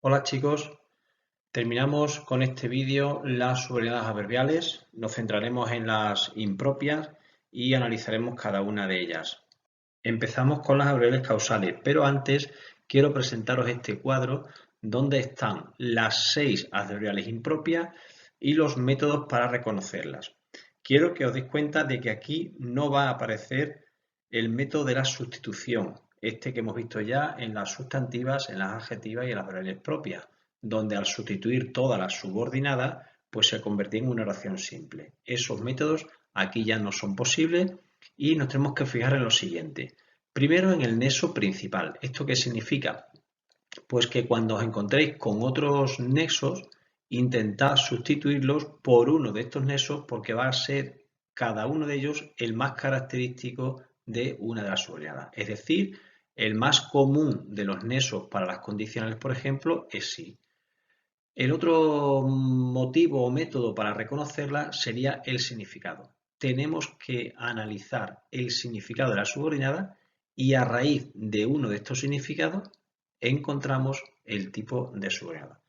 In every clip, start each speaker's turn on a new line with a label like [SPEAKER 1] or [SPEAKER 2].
[SPEAKER 1] Hola chicos, terminamos con este vídeo las subordinadas adverbiales, nos centraremos en las impropias y analizaremos cada una de ellas. Empezamos con las adverbiales causales, pero antes quiero presentaros este cuadro donde están las 6 adverbiales impropias y los métodos para reconocerlas. Quiero que os deis cuenta de que aquí no va a aparecer el método de la sustitución, este que hemos visto ya en las sustantivas, en las adjetivas y en las adverbiales propias, donde al sustituir todas las subordinadas, pues se convertía en una oración simple. Esos métodos aquí ya no son posibles y nos tenemos que fijar en lo siguiente. Primero en el nexo principal. ¿Esto qué significa? Pues que cuando os encontréis con otros nexos, intentad sustituirlos por uno de estos nexos porque va a ser cada uno de ellos el más característico de una de las subordinadas. Es decir, el más común de los nexos para las condicionales, por ejemplo, es sí. El otro motivo o método para reconocerla sería el significado. Tenemos que analizar el significado de la subordinada y a raíz de uno de estos significados encontramos el tipo de subordinada.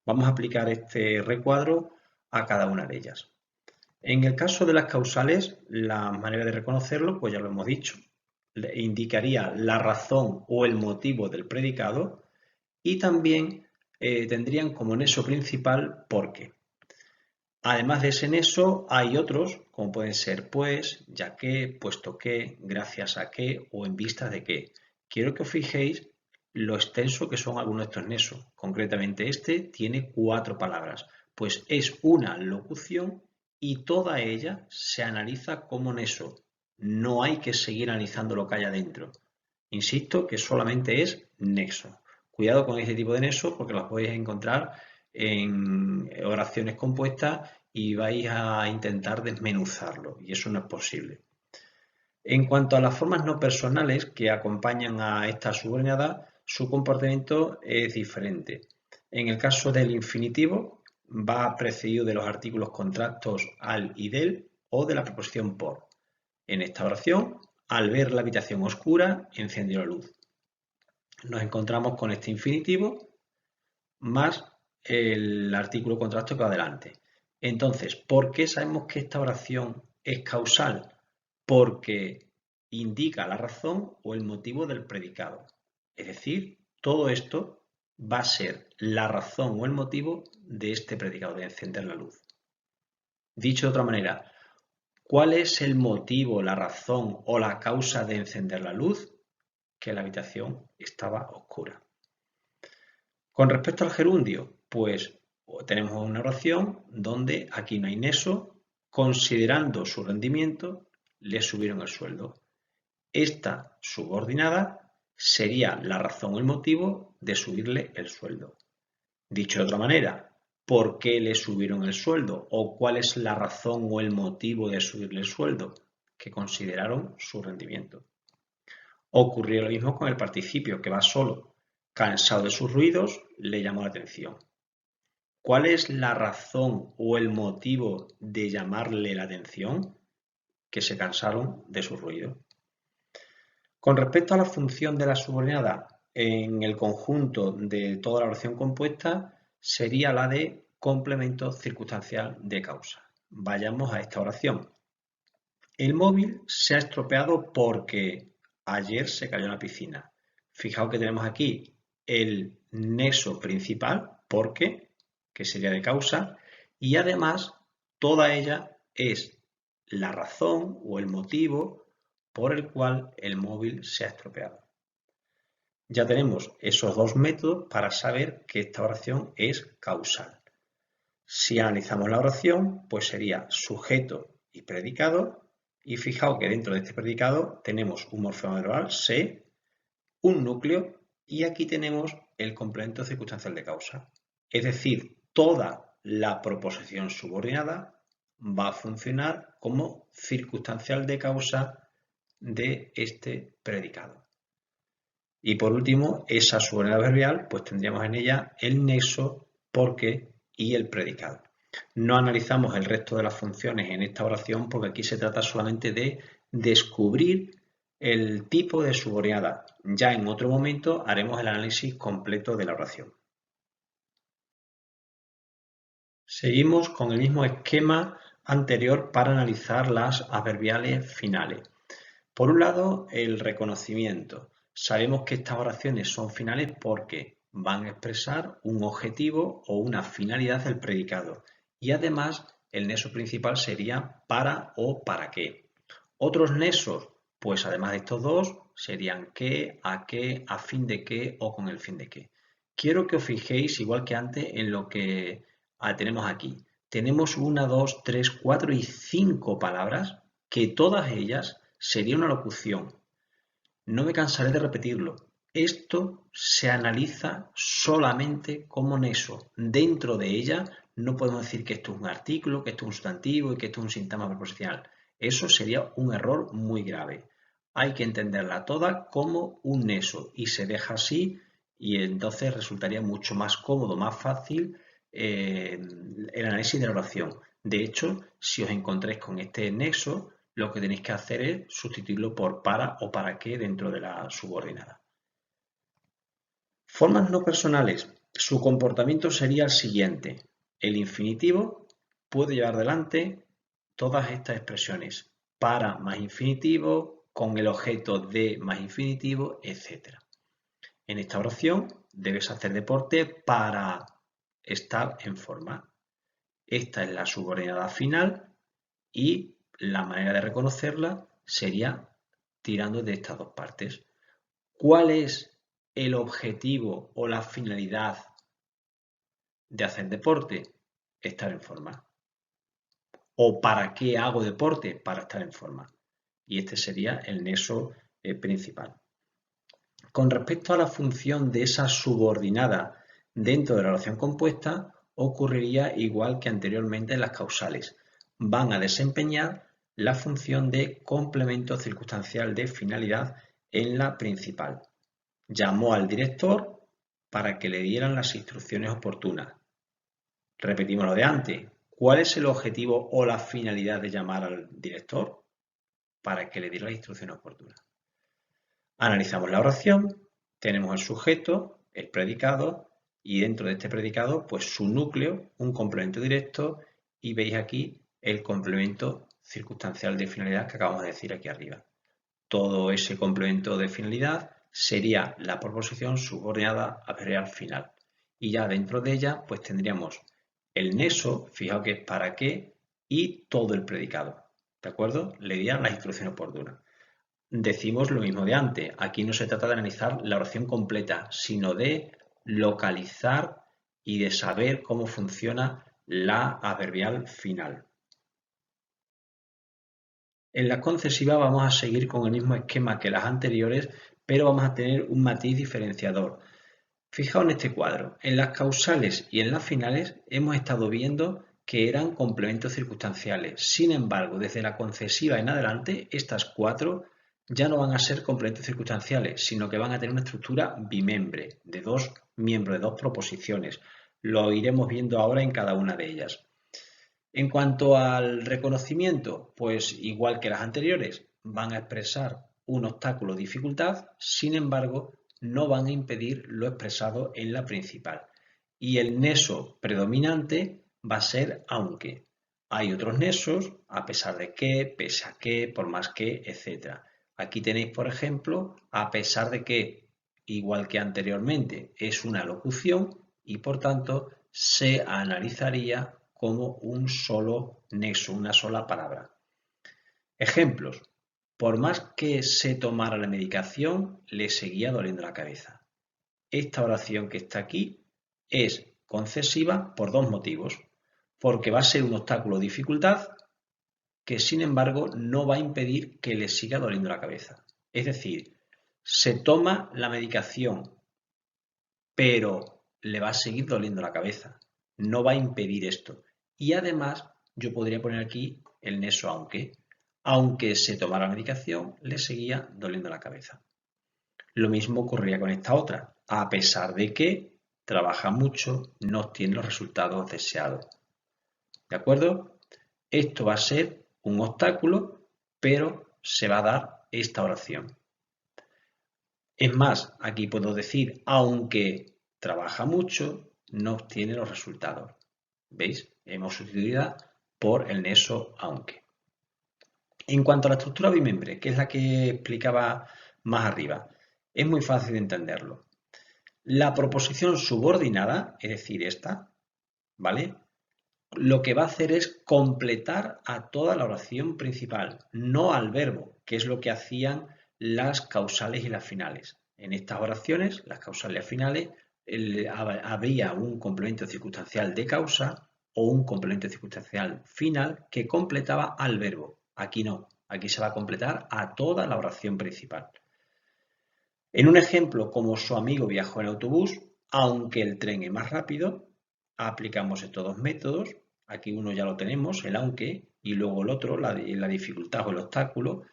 [SPEAKER 1] Vamos a aplicar este recuadro a cada una de ellas. En el caso de las causales, la manera de reconocerlo, pues ya lo hemos dicho, indicaría la razón o el motivo del predicado y también tendrían como nexo principal porque. Además de ese nexo hay otros, como pueden ser pues, ya que, puesto que, gracias a que o en vista de que. Quiero que os fijéis lo extenso que son algunos de estos nexos. Concretamente este tiene 4 palabras, pues es una locución y toda ella se analiza como nexo. No hay que seguir analizando lo que hay adentro. Insisto que solamente es nexo. Cuidado con este tipo de nexos porque las podéis encontrar en oraciones compuestas y vais a intentar desmenuzarlo y eso no es posible. En cuanto a las formas no personales que acompañan a esta subordinada, su comportamiento es diferente. En el caso del infinitivo, va precedido de los artículos contractos al y del o de la preposición por. En esta oración, al ver la habitación oscura, encendió la luz. Nos encontramos con este infinitivo más el artículo contracto que va adelante. Entonces, ¿por qué sabemos que esta oración es causal? Porque indica la razón o el motivo del predicado. Es decir, todo esto va a ser la razón o el motivo de este predicado, de encender la luz. Dicho de otra manera, ¿cuál es el motivo, la razón o la causa de encender la luz? Que la habitación estaba oscura. Con respecto al gerundio, pues tenemos una oración donde aquí no hay nexo, considerando su rendimiento, le subieron el sueldo. Esta subordinada sería la razón o el motivo de subirle el sueldo. Dicho de otra manera, ¿por qué le subieron el sueldo? ¿O cuál es la razón o el motivo de subirle el sueldo? Que consideraron su rendimiento. Ocurrió lo mismo con el participio, que va solo. Cansado de sus ruidos, le llamó la atención. ¿Cuál es la razón o el motivo de llamarle la atención? Que se cansaron de su ruido. Con respecto a la función de la subordinada en el conjunto de toda la oración compuesta, sería la de complemento circunstancial de causa. Vayamos a esta oración. El móvil se ha estropeado porque ayer se cayó en la piscina. Fijaos que tenemos aquí el nexo principal, porque, que sería de causa, y además toda ella es la razón o el motivo por el cual el móvil se ha estropeado. Ya tenemos esos dos métodos para saber que esta oración es causal. Si analizamos la oración, pues sería sujeto y predicado, y fijaos que dentro de este predicado tenemos un morfema verbal, se, un núcleo, y aquí tenemos el complemento circunstancial de causa. Es decir, toda la proposición subordinada va a funcionar como circunstancial de causa de este predicado. Y por último, esa subordinada adverbial, pues tendríamos en ella el nexo, porque y el predicado. No analizamos el resto de las funciones en esta oración porque aquí se trata solamente de descubrir el tipo de subordinada. Ya en otro momento haremos el análisis completo de la oración. Seguimos con el mismo esquema anterior para analizar las adverbiales finales. Por un lado, el reconocimiento. Sabemos que estas oraciones son finales porque van a expresar un objetivo o una finalidad del predicado. Y además, el nexo principal sería para o para qué. Otros nexos, pues además de estos dos, serían qué, a fin de qué o con el fin de qué. Quiero que os fijéis, igual que antes, en lo que tenemos aquí. Tenemos 1, 2, 3, 4 y 5 palabras que todas ellas sería una locución. No me cansaré de repetirlo. Esto se analiza solamente como nexo. Dentro de ella no podemos decir que esto es un artículo, que esto es un sustantivo y que esto es un sintagma preposicional. Eso sería un error muy grave. Hay que entenderla toda como un nexo y se deja así y entonces resultaría mucho más cómodo, más fácil el análisis de la oración. De hecho, si os encontráis con este nexo, lo que tenéis que hacer es sustituirlo por para o para qué dentro de la subordinada. Formas no personales. Su comportamiento sería el siguiente. El infinitivo puede llevar delante todas estas expresiones. Para más infinitivo, con el objeto de más infinitivo, etc. En esta oración debes hacer deporte para estar en forma. Esta es la subordinada final y la manera de reconocerla sería tirando de estas dos partes. ¿Cuál es el objetivo o la finalidad de hacer deporte? Estar en forma. ¿O para qué hago deporte? Para estar en forma. Y este sería el nexo principal. Con respecto a la función de esa subordinada dentro de la oración compuesta, ocurriría igual que anteriormente en las causales. Van a desempeñar la función de complemento circunstancial de finalidad en la principal. Llamó al director para que le dieran las instrucciones oportunas. Repetimos lo de antes. ¿Cuál es el objetivo o la finalidad de llamar al director? Para que le diera las instrucciones oportunas. Analizamos la oración, tenemos el sujeto, el predicado y dentro de este predicado pues su núcleo, un complemento directo y veis aquí el complemento circunstancial de finalidad que acabamos de decir aquí arriba. Todo ese complemento de finalidad sería la proposición subordinada adverbial final y ya dentro de ella pues tendríamos el nexo, fijaos que es para qué y todo el predicado, ¿de acuerdo? Le dirían las instrucciones oportunas. Decimos lo mismo de antes. Aquí no se trata de analizar la oración completa, sino de localizar y de saber cómo funciona la adverbial final. En la concesiva vamos a seguir con el mismo esquema que las anteriores, pero vamos a tener un matiz diferenciador. Fijaos en este cuadro. En las causales y en las finales hemos estado viendo que eran complementos circunstanciales. Sin embargo, desde la concesiva en adelante, estas cuatro ya no van a ser complementos circunstanciales, sino que van a tener una estructura bimembre, de dos miembros, de dos proposiciones. Lo iremos viendo ahora en cada una de ellas. En cuanto al reconocimiento, pues igual que las anteriores, van a expresar un obstáculo o dificultad, sin embargo, no van a impedir lo expresado en la principal. Y el nexo predominante va a ser aunque. Hay otros nexos, a pesar de que, pese a que, por más que, etc. Aquí tenéis, por ejemplo, a pesar de que, igual que anteriormente, es una locución y por tanto se analizaría como un solo nexo, una sola palabra. Ejemplos. Por más que se tomara la medicación, le seguía doliendo la cabeza. Esta oración que está aquí es concesiva por dos motivos. Porque va a ser un obstáculo o dificultad que, sin embargo, no va a impedir que le siga doliendo la cabeza. Es decir, se toma la medicación, pero le va a seguir doliendo la cabeza. No va a impedir esto. Y además, yo podría poner aquí el nexo aunque. Aunque se tomara la medicación, le seguía doliendo la cabeza. Lo mismo ocurría con esta otra. A pesar de que trabaja mucho, no obtiene los resultados deseados. ¿De acuerdo? Esto va a ser un obstáculo, pero se va a dar esta oración. Es más, aquí puedo decir, aunque trabaja mucho, no obtiene los resultados. ¿Veis? Hemos sustituido por el nexo aunque. En cuanto a la estructura bimembre, que es la que explicaba más arriba, es muy fácil de entenderlo. La proposición subordinada, es decir, esta, ¿vale? Lo que va a hacer es completar a toda la oración principal, no al verbo, que es lo que hacían las causales y las finales. En estas oraciones, las causales y las finales, habría un complemento circunstancial de causa o un complemento circunstancial final que completaba al verbo. Aquí no, aquí se va a completar a toda la oración principal. En un ejemplo como su amigo viajó en autobús, aunque el tren es más rápido, aplicamos estos dos métodos. Aquí uno ya lo tenemos, el aunque, y luego el otro, la dificultad o el obstáculo.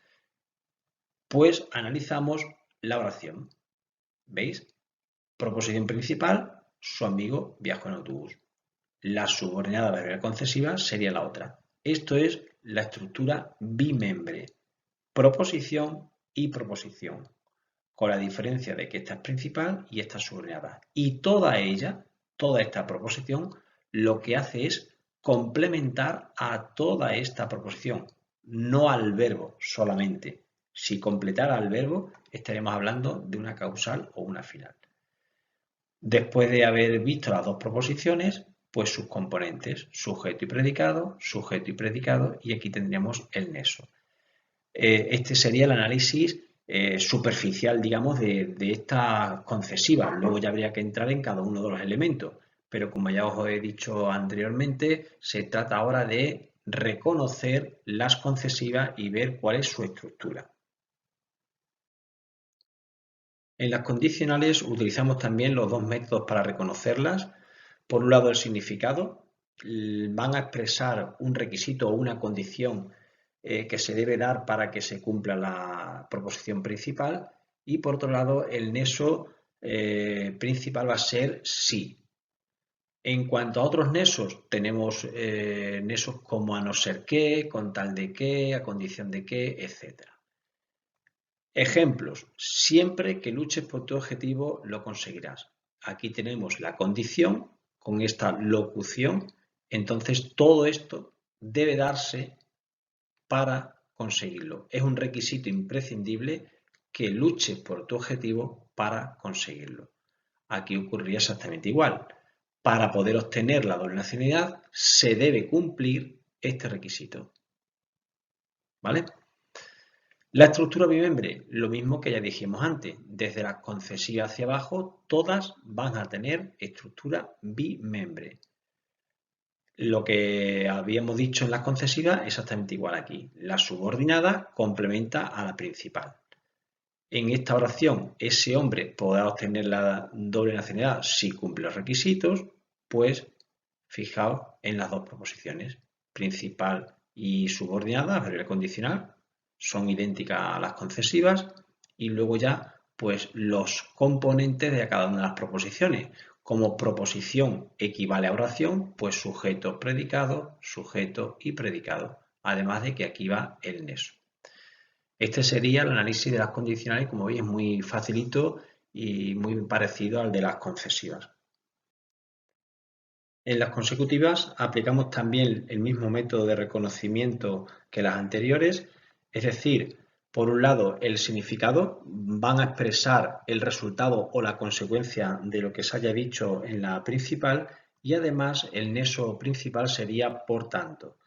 [SPEAKER 1] Pues analizamos la oración. ¿Veis? Proposición principal, su amigo viajó en autobús. La subordinada verbal concesiva sería la otra. Esto es la estructura bimembre, proposición y proposición, con la diferencia de que esta es principal y esta es subordinada. Y toda esta proposición, lo que hace es complementar a toda esta proposición, no al verbo solamente. Si completara al verbo, estaremos hablando de una causal o una final. Después de haber visto las dos proposiciones, pues sus componentes, sujeto y predicado, y aquí tendríamos el nexo. Este sería el análisis superficial, digamos, de esta concesiva. Luego ya habría que entrar en cada uno de los elementos, pero como ya os he dicho anteriormente, se trata ahora de reconocer las concesivas y ver cuál es su estructura. En las condicionales utilizamos también los dos métodos para reconocerlas. Por un lado, el significado. Van a expresar un requisito o una condición que se debe dar para que se cumpla la proposición principal. Y por otro lado, el nexo principal va a ser sí. En cuanto a otros nexos, tenemos nexos como a no ser que, con tal de que, a condición de que, etc. Ejemplos. Siempre que luches por tu objetivo lo conseguirás. Aquí tenemos la condición con esta locución. Entonces todo esto debe darse para conseguirlo. Es un requisito imprescindible que luches por tu objetivo para conseguirlo. Aquí ocurriría exactamente igual. Para poder obtener la doble nacionalidad se debe cumplir este requisito. ¿Vale? La estructura bimembre, lo mismo que ya dijimos antes, desde la concesiva hacia abajo, todas van a tener estructura bimembre. Lo que habíamos dicho en las concesivas, exactamente igual aquí. La subordinada complementa a la principal. En esta oración, ese hombre podrá obtener la doble nacionalidad si cumple los requisitos, pues fijaos en las dos proposiciones, principal y subordinada, adverbial condicional, son idénticas a las concesivas y luego ya pues los componentes de cada una de las proposiciones. Como proposición equivale a oración, pues sujeto, predicado y predicado, además de que aquí va el nexo. Este sería el análisis de las condicionales, como veis es muy facilito y muy parecido al de las concesivas. En las consecutivas aplicamos también el mismo método de reconocimiento que las anteriores, es decir, por un lado el significado, van a expresar el resultado o la consecuencia de lo que se haya dicho en la principal y además el nexo principal sería por tanto.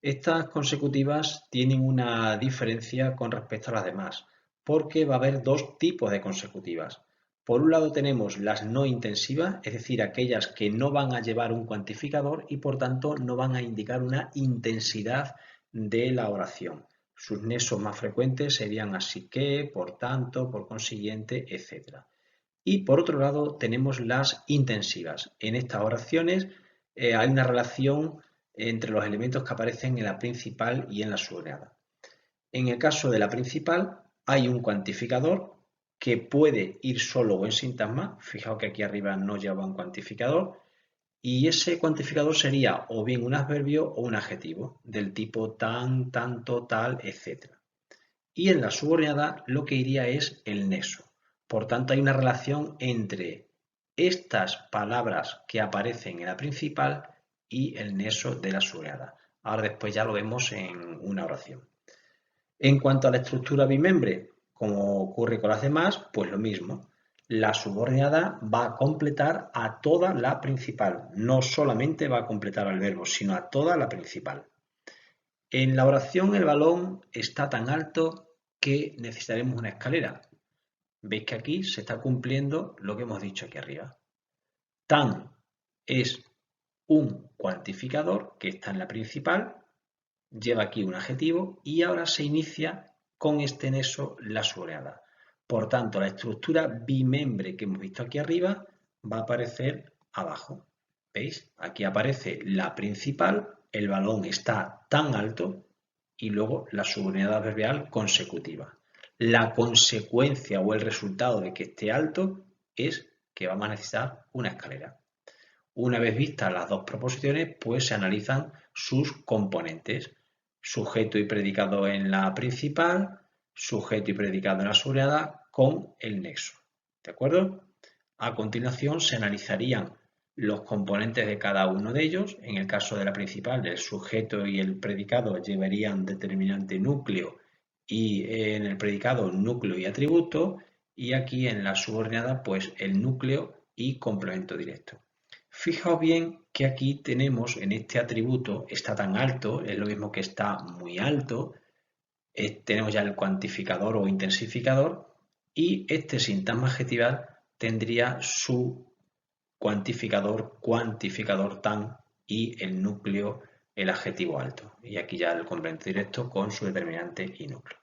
[SPEAKER 1] Estas consecutivas tienen una diferencia con respecto a las demás, porque va a haber dos tipos de consecutivas. Por un lado tenemos las no intensivas, es decir, aquellas que no van a llevar un cuantificador y por tanto no van a indicar una intensidad de la oración. Sus nexos más frecuentes serían así que, por tanto, por consiguiente, etc. Y por otro lado tenemos las intensivas. En estas oraciones hay una relación entre los elementos que aparecen en la principal y en la subordinada. En el caso de la principal hay un cuantificador que puede ir solo o en sintagma. Fijaos que aquí arriba no lleva un cuantificador. Y ese cuantificador sería o bien un adverbio o un adjetivo del tipo tan, tanto, tal, etc. Y en la subordinada lo que iría es el nexo. Por tanto, hay una relación entre estas palabras que aparecen en la principal y el nexo de la subordinada. Ahora después ya lo vemos en una oración. En cuanto a la estructura bimembre, como ocurre con las demás, pues lo mismo. La subordinada va a completar a toda la principal. No solamente va a completar al verbo, sino a toda la principal. En la oración el balón está tan alto que necesitaremos una escalera. Veis que aquí se está cumpliendo lo que hemos dicho aquí arriba. Tan es un cuantificador que está en la principal, lleva aquí un adjetivo y ahora se inicia con este nexo la subordinada. Por tanto, la estructura bimembre que hemos visto aquí arriba va a aparecer abajo. ¿Veis? Aquí aparece la principal, el balón está tan alto y luego la subordinada adverbial consecutiva. La consecuencia o el resultado de que esté alto es que vamos a necesitar una escalera. Una vez vistas las dos proposiciones, pues se analizan sus componentes. Sujeto y predicado en la principal, sujeto y predicado en la subordinada con el nexo. ¿De acuerdo? A continuación se analizarían los componentes de cada uno de ellos. En el caso de la principal, el sujeto y el predicado llevarían determinante núcleo y en el predicado núcleo y atributo. Y aquí en la subordinada, pues el núcleo y complemento directo. Fijaos bien que aquí tenemos en este atributo, está tan alto, es lo mismo que está muy alto, tenemos ya el cuantificador o intensificador y este sintagma adjetival tendría su cuantificador tan y el núcleo, el adjetivo alto. Y aquí ya el complemento directo con su determinante y núcleo.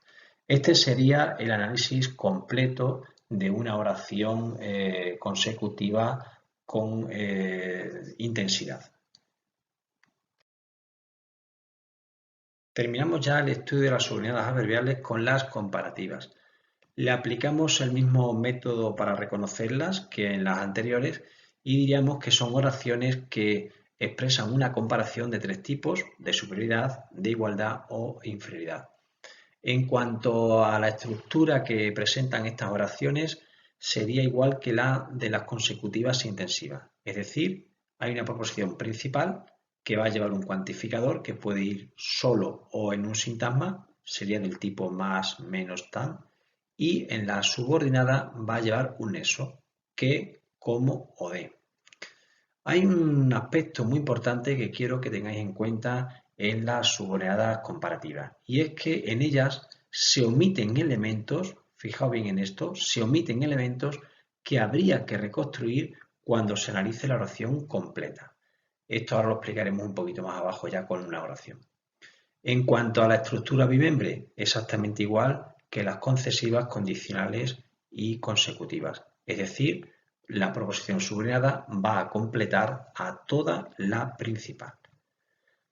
[SPEAKER 1] Este sería el análisis completo de una oración consecutiva con intensidad. Terminamos ya el estudio de las subordinadas adverbiales con las comparativas. Le aplicamos el mismo método para reconocerlas que en las anteriores y diríamos que son oraciones que expresan una comparación de tres tipos: de superioridad, de igualdad o inferioridad. En cuanto a la estructura que presentan estas oraciones, sería igual que la de las consecutivas intensivas. Es decir, hay una proposición principal que va a llevar un cuantificador que puede ir solo o en un sintagma, sería del tipo más, menos, tan, y en la subordinada va a llevar un nexo, que, como o de. Hay un aspecto muy importante que quiero que tengáis en cuenta en las subordinadas comparativas, y es que en ellas se omiten elementos, fijaos bien en esto, se omiten elementos que habría que reconstruir cuando se analice la oración completa. Esto ahora lo explicaremos un poquito más abajo ya con una oración. En cuanto a la estructura bimembre, exactamente igual que las concesivas, condicionales y consecutivas. Es decir, la proposición subordinada va a completar a toda la principal.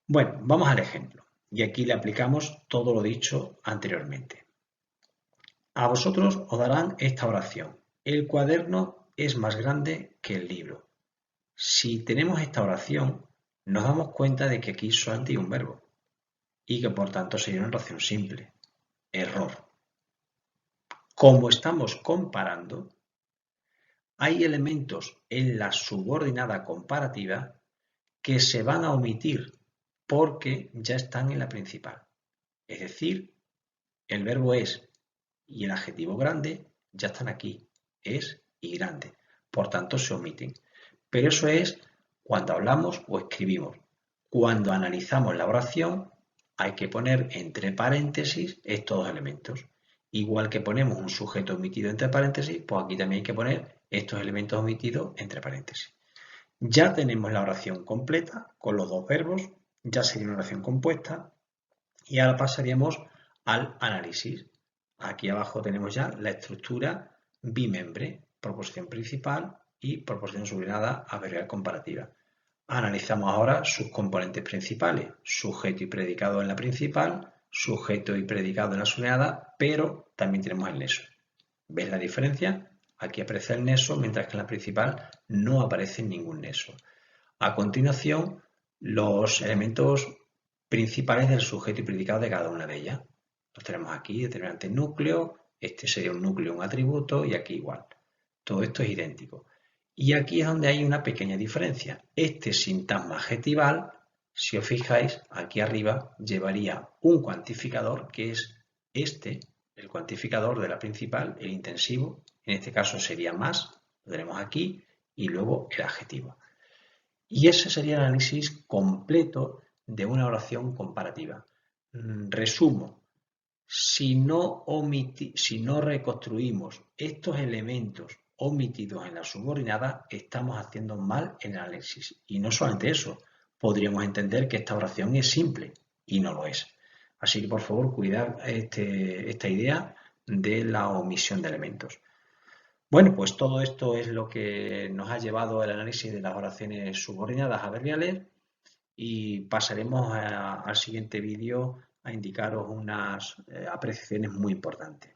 [SPEAKER 1] Bueno, vamos al ejemplo. Y aquí le aplicamos todo lo dicho anteriormente. A vosotros os darán esta oración. El cuaderno es más grande que el libro. Si tenemos esta oración, nos damos cuenta de que aquí solamente hay un verbo y que por tanto sería una oración simple. Error. Como estamos comparando, hay elementos en la subordinada comparativa que se van a omitir porque ya están en la principal. Es decir, el verbo es y el adjetivo grande ya están aquí, es y grande. Por tanto, se omiten. Pero eso es cuando hablamos o escribimos. Cuando analizamos la oración, hay que poner entre paréntesis estos dos elementos. Igual que ponemos un sujeto omitido entre paréntesis, pues aquí también hay que poner estos elementos omitidos entre paréntesis. Ya tenemos la oración completa con los dos verbos, ya sería una oración compuesta y ahora pasaríamos al análisis. Aquí abajo tenemos ya la estructura bimembre, proposición principal y proposición subordinada adverbial comparativa. Analizamos ahora sus componentes principales, sujeto y predicado en la principal, sujeto y predicado en la subordinada, pero también tenemos el nexo. ¿Ves la diferencia? Aquí aparece el nexo, mientras que en la principal no aparece ningún nexo. A continuación, los elementos principales del sujeto y predicado de cada una de ellas. Los tenemos aquí, determinante núcleo, este sería un núcleo, un atributo, y aquí igual. Todo esto es idéntico. Y aquí es donde hay una pequeña diferencia. Este sintagma adjetival, si os fijáis, aquí arriba llevaría un cuantificador que es este, el cuantificador de la principal, el intensivo, en este caso sería más, lo tenemos aquí, y luego el adjetivo. Y ese sería el análisis completo de una oración comparativa. Resumo, si no reconstruimos estos elementos omitidos en la subordinada, estamos haciendo mal el análisis. Y no solamente eso, podríamos entender que esta oración es simple y no lo es. Así que por favor, cuidad esta idea de la omisión de elementos. Bueno, pues todo esto es lo que nos ha llevado al análisis de las oraciones subordinadas adverbiales y pasaremos al siguiente vídeo a indicaros unas apreciaciones muy importantes.